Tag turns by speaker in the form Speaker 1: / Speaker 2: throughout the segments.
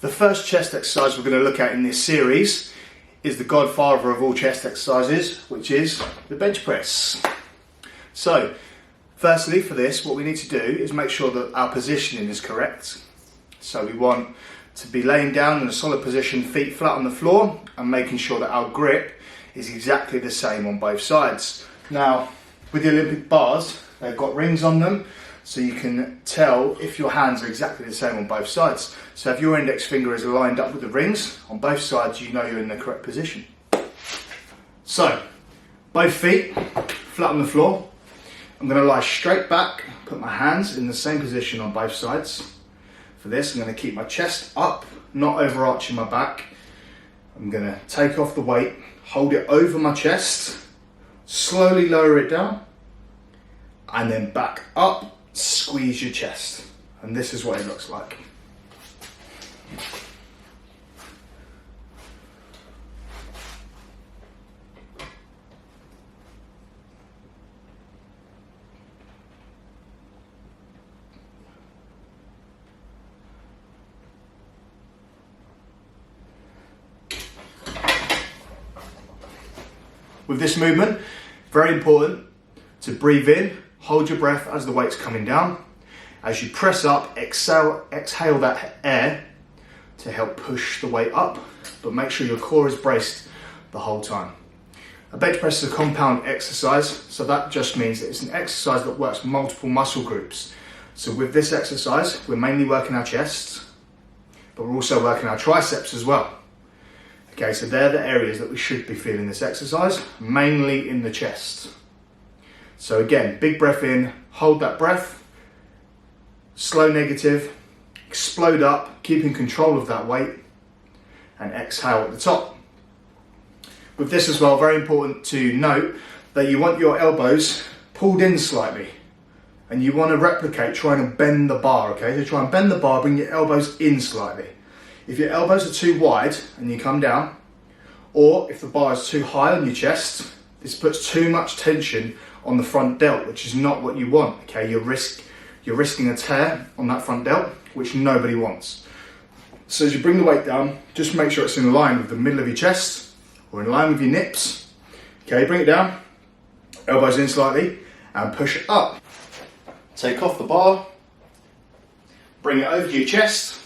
Speaker 1: The first chest exercise we're going to look at in this series is the godfather of all chest exercises, which is the bench press. So, firstly for this, what we need to do is make sure that our positioning is correct. So we want to be laying down in a solid position, feet flat on the floor, and making sure that our grip is exactly the same on both sides. Now, with the Olympic bars, they've got rings on them, so you can tell if your hands are exactly the same on both sides. So if your index finger is lined up with the rings on both sides, you know you're in the correct position. So, both feet flat on the floor. I'm going to lie straight back, put my hands in the same position on both sides. For this, I'm going to keep my chest up, not overarching my back. I'm going to take off the weight, hold it over my chest, slowly lower it down, and then back up, squeeze your chest. And this is what it looks like. With this movement, very important to breathe in, hold your breath as the weight's coming down. As you press up, exhale that air to help push the weight up, but make sure your core is braced the whole time. A bench press is a compound exercise, so that just means that it's an exercise that works multiple muscle groups. So with this exercise, we're mainly working our chest, but we're also working our triceps as well. Okay, so they're the areas that we should be feeling this exercise, mainly in the chest. So again, big breath in, hold that breath, slow negative, explode up, keeping control of that weight, and exhale at the top. With this as well, very important to note that you want your elbows pulled in slightly, and you want to replicate trying to bend the bar, okay? So try and bend the bar, bring your elbows in slightly. If your elbows are too wide and you come down, or if the bar is too high on your chest, this puts too much tension on the front delt, which is not what you want, okay? You're risking a tear on that front delt, which nobody wants. So as you bring the weight down, just make sure it's in line with the middle of your chest, or in line with your nips. Okay, bring it down, elbows in slightly, and push it up. Take off the bar, bring it over to your chest,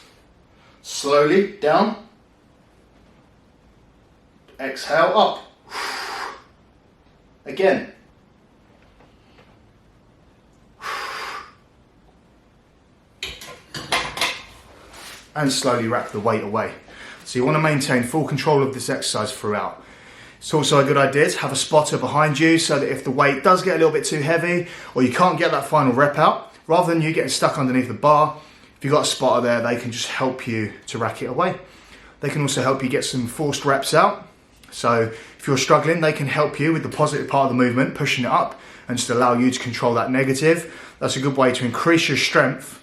Speaker 1: slowly down, exhale up, again, and slowly wrap the weight away. So you want to maintain full control of this exercise throughout. It's also a good idea to have a spotter behind you so that if the weight does get a little bit too heavy or you can't get that final rep out, rather than you getting stuck underneath the bar, if you've got a spotter there, they can just help you to rack it away. They can also help you get some forced reps out. So if you're struggling, they can help you with the positive part of the movement, pushing it up and just allow you to control that negative. That's a good way to increase your strength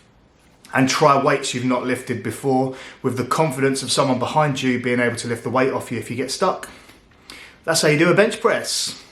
Speaker 1: and try weights you've not lifted before with the confidence of someone behind you being able to lift the weight off you if you get stuck. That's how you do a bench press.